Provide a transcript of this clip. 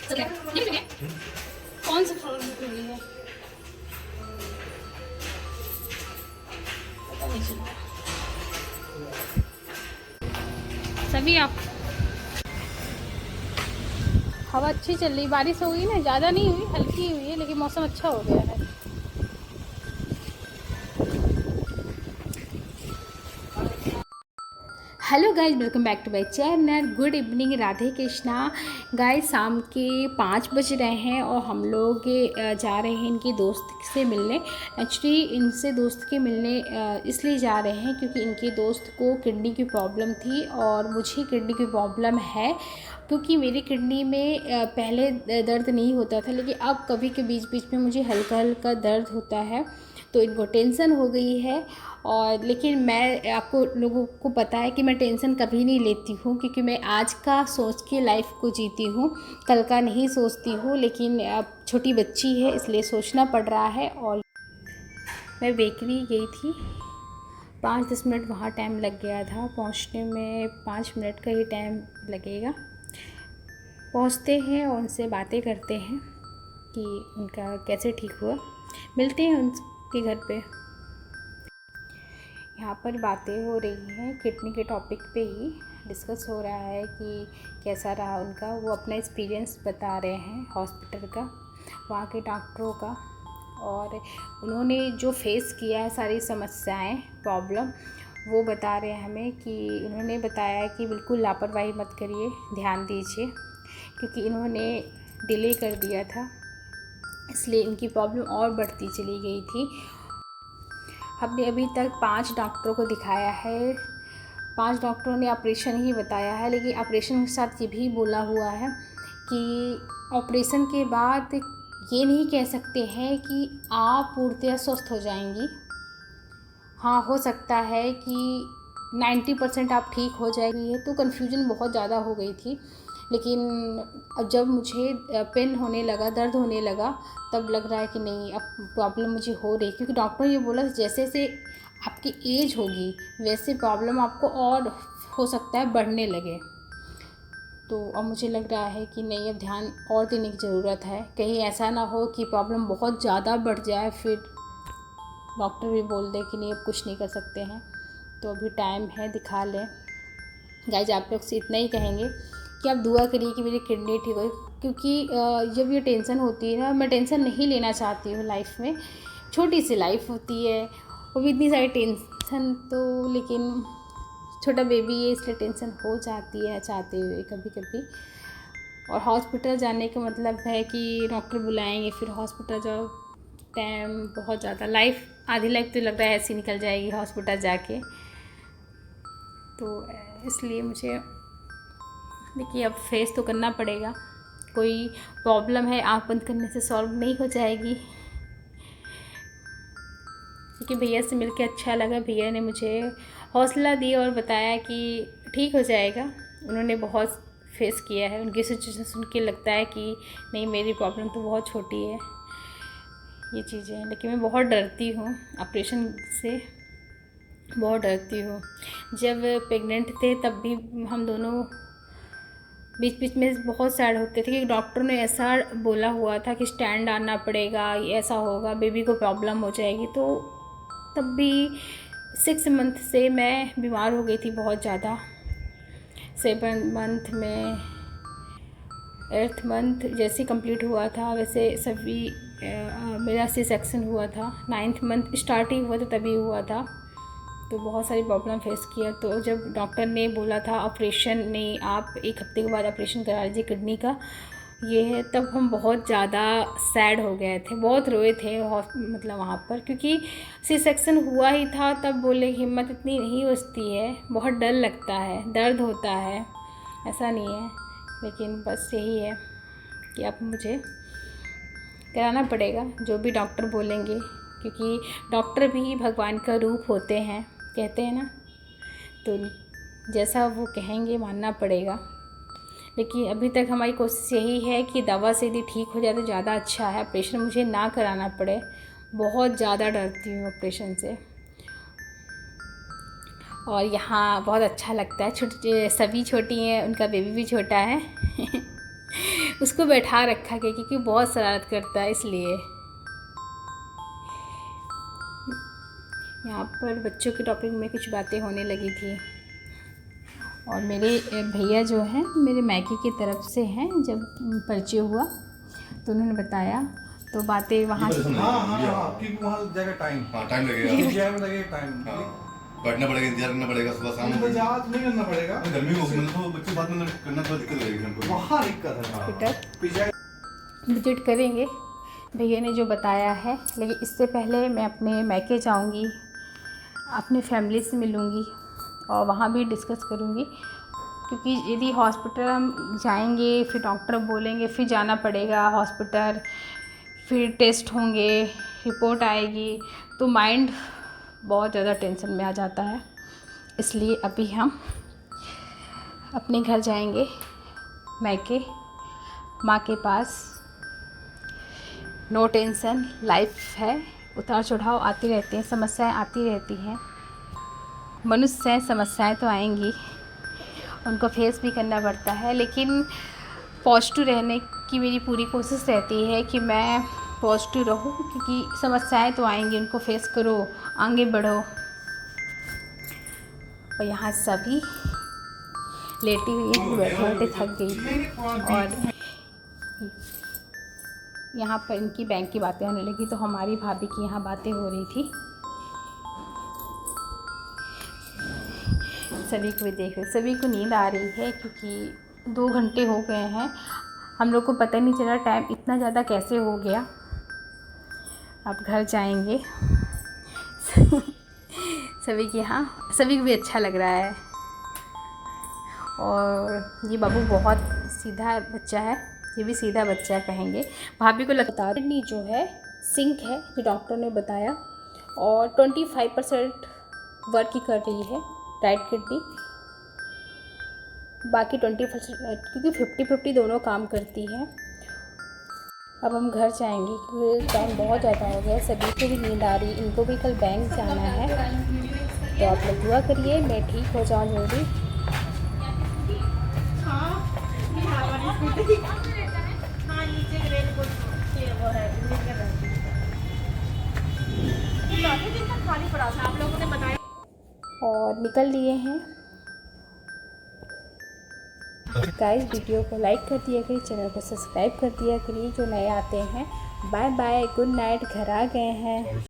कौन सा फ्लोर में है पता नहीं चल रहा। सभी आप हवा अच्छी चल रही, बारिश हो गई ना, ज़्यादा नहीं हुई, हल्की हुई है, लेकिन मौसम अच्छा हो गया है। Hello guys, welcome back to my channel. Good evening, Radhe Krishna. Guys शाम के 5 बज रहे हैं और हम लोग जा रहे हैं इनके दोस्त से मिलने। एक्चुअली इनसे दोस्त के मिलने इसलिए जा रहे हैं क्योंकि इनके दोस्त को किडनी की प्रॉब्लम थी और मुझे किडनी की प्रॉब्लम है। क्योंकि मेरी किडनी में पहले दर्द नहीं होता था, लेकिन अब कभी के बीच बीच में मुझे हल्का हल्का दर्द होता है, तो इनको टेंशन हो गई है। और लेकिन मैं आपको लोगों को पता है कि मैं टेंशन कभी नहीं लेती हूँ, क्योंकि मैं आज का सोच के लाइफ को जीती हूँ, कल का नहीं सोचती हूँ। लेकिन अब छोटी बच्ची है इसलिए सोचना पड़ रहा है। और मैं बेकरी गई थी, 5-10 मिनट वहाँ टाइम लग गया था, पहुँचने में 5 मिनट का ही टाइम लगेगा। पहुँचते हैं और उनसे बातें करते हैं कि उनका कैसे ठीक हुआ। मिलते हैं उनके घर पे। यहाँ पर बातें हो रही हैं किडनी के टॉपिक पे ही डिस्कस हो रहा है कि कैसा रहा उनका। वो अपना एक्सपीरियंस बता रहे हैं हॉस्पिटल का, वहाँ के डॉक्टरों का, और उन्होंने जो फेस किया है सारी समस्याएं, प्रॉब्लम, वो बता रहे हैं हमें। कि उन्होंने बताया कि बिल्कुल लापरवाही मत करिए, ध्यान दीजिए, क्योंकि इन्होंने डिले कर दिया था, इसलिए इनकी प्रॉब्लम और बढ़ती चली गई थी। हमने अभी तक 5 डॉक्टरों को दिखाया है, 5 डॉक्टरों ने ऑपरेशन ही बताया है, लेकिन ऑपरेशन के साथ ये भी बोला हुआ है कि ऑपरेशन के बाद ये नहीं कह सकते हैं कि आप पूर्णतः स्वस्थ हो जाएंगी। हाँ, हो सकता है कि 90% आप ठीक हो जाएगी। है तो कन्फ्यूजन बहुत ज़्यादा हो गई थी, लेकिन अब जब मुझे पेन होने लगा, दर्द होने लगा, तब लग रहा है कि नहीं, अब प्रॉब्लम मुझे हो रही। क्योंकि डॉक्टर ने ये बोला जैसे जैसे आपकी एज होगी वैसे प्रॉब्लम आपको और हो सकता है बढ़ने लगे। तो अब मुझे लग रहा है कि नहीं, अब ध्यान और देने की ज़रूरत है, कहीं ऐसा ना हो कि प्रॉब्लम बहुत ज़्यादा बढ़ जाए, फिर डॉक्टर भी बोल दे कि नहीं अब कुछ नहीं कर सकते हैं। तो अभी टाइम है, दिखा लें। गाइज आप लोग से इतना ही कहेंगे कि आप दुआ करिए कि मेरी किडनी ठीक हो। क्योंकि जब ये टेंशन होती है ना, मैं टेंशन नहीं लेना चाहती हूँ लाइफ में, छोटी सी लाइफ होती है, वो भी इतनी सारी टेंशन, तो लेकिन छोटा बेबी है इसलिए टेंशन हो जाती है चाहते हुए कभी कभी। और हॉस्पिटल जाने का मतलब है कि डॉक्टर बुलाएंगे, फिर हॉस्पिटल जाओ, टाइम बहुत ज़्यादा, लाइफ आधी लाइफ तो लग रहा है ऐसी निकल जाएगी हॉस्पिटल जाके। तो इसलिए मुझे देखिए अब फेस तो करना पड़ेगा। कोई प्रॉब्लम है आँख बंद करने से सॉल्व नहीं हो जाएगी। क्योंकि भैया से मिलके अच्छा लगा, भैया ने मुझे हौसला दिया और बताया कि ठीक हो जाएगा। उन्होंने बहुत फेस किया है, उनकी सिचुएशन सुन के लगता है कि नहीं, मेरी प्रॉब्लम तो बहुत छोटी है, ये चीज़ें हैं। लेकिन मैं बहुत डरती हूँ ऑपरेशन से, बहुत डरती हूँ। जब प्रेग्नेंट थे तब भी हम दोनों बीच बीच में बहुत सैड होते थे कि डॉक्टर ने ऐसा बोला हुआ था कि स्टैंड आना पड़ेगा, ऐसा होगा, बेबी को प्रॉब्लम हो जाएगी। तो तब भी 6 मंथ से मैं बीमार हो गई थी बहुत ज़्यादा। 7 मंथ में, 8th मंथ जैसे कंप्लीट हुआ था वैसे सभी मेरा सी सेक्शन हुआ था। 9th मंथ स्टार्टिंग हुआ था तभी हुआ था। तो बहुत सारी प्रॉब्लम फेस किया। तो जब डॉक्टर ने बोला था ऑपरेशन नहीं, आप 1 हफ्ते के बाद ऑपरेशन करा लीजिए किडनी का, ये है, तब हम बहुत ज़्यादा सैड हो गए थे, बहुत रोए थे मतलब वहाँ पर। क्योंकि सी सेक्शन हुआ ही था, तब बोले हिम्मत इतनी नहीं बचती है, बहुत डर लगता है, दर्द होता है, ऐसा नहीं है। लेकिन बस यही है कि अब मुझे कराना पड़ेगा जो भी डॉक्टर बोलेंगे, क्योंकि डॉक्टर भी भगवान का रूप होते हैं, कहते हैं ना। तो जैसा वो कहेंगे मानना पड़ेगा। लेकिन अभी तक हमारी कोशिश यही है कि दवा से यदि ठीक हो जाए तो ज़्यादा अच्छा है, ऑपरेशन मुझे ना कराना पड़े। बहुत ज़्यादा डरती हूँ ऑपरेशन से। और यहाँ बहुत अच्छा लगता है, छोटे सभी छोटी हैं, उनका बेबी भी छोटा है उसको बैठा रखा गया क्योंकि बहुत शरारत करता है, इसलिए। यहाँ पर बच्चों के टॉपिक में कुछ बातें होने लगी थी और मेरे भैया जो हैं मेरे मायके की तरफ से हैं, जब परिचय हुआ तो उन्होंने बताया तो बातें वहाँ से। क्योंकि वहाँ जाएगा टाइम लगेगा बैठना पड़ेगा, इंतजार करना पड़ेगा, सुबह शाम इंतजार नहीं करना पड़ेगा। गर्मी में तो बच्चे बाद में करना थोड़ा दिक्कत रहेगी हमको। वहाँ दिक्कत है। विजिट करेंगे भैया ने जो बताया है, लेकिन इससे पहले मैं अपने मायके जाऊंगी, अपनी फैमिली से मिलूंगी और वहाँ भी डिस्कस करूंगी, क्योंकि यदि हॉस्पिटल हम जाएंगे फिर डॉक्टर बोलेंगे फिर जाना पड़ेगा हॉस्पिटल, फिर टेस्ट होंगे, रिपोर्ट आएगी, तो माइंड बहुत ज़्यादा टेंशन में आ जाता है। इसलिए अभी हम अपने घर जाएंगे, मायके माँ के पास। नो टेंशन, लाइफ है, उतार चढ़ाव आती रहते हैं, समस्याएं आती रहती हैं, मनुष्य हैं, समस्याएं तो आएंगी, उनको फेस भी करना पड़ता है। लेकिन पॉजिटिव रहने की मेरी पूरी कोशिश रहती है कि मैं पॉजिटिव रहूं, क्योंकि समस्याएं तो आएंगी, उनको फेस करो, आगे बढ़ो। और यहाँ सभी लेटी हुई हैं, बैठे बैठे थक गई थी और यहाँ पर इनकी बैंक की बातें होने लगी, तो हमारी भाभी की यहाँ बातें हो रही थी। सभी को भी देख रहे, सभी को नींद आ रही है क्योंकि 2 घंटे हो गए हैं, हम लोग को पता नहीं चला टाइम इतना ज़्यादा कैसे हो गया। अब घर जाएंगे। सभी के यहाँ सभी को भी अच्छा लग रहा है। और ये बाबू बहुत सीधा बच्चा है, ये भी सीधा बच्चा कहेंगे। भाभी को लगता किडनी जो है सिंक है, जो डॉक्टर ने बताया, और 25% वर्क ही कर रही है राइट किडनी, बाकी 20%, क्योंकि 50-50 दोनों काम करती है। अब हम घर जाएंगे क्योंकि टाइम बहुत ज़्यादा हो गया, सभी को भी नींद आ रही, इनको भी कल बैंक जाना है। तो आप लोग दुआ करिए मैं ठीक हो जाऊँ जल्दी। और निकल लिए हैं गाइस। वीडियो को लाइक कर दिया करिए, चैनल को सब्सक्राइब कर दिया करिए जो नए आते हैं। बाय बाय, गुड नाइट, घर आ गए हैं।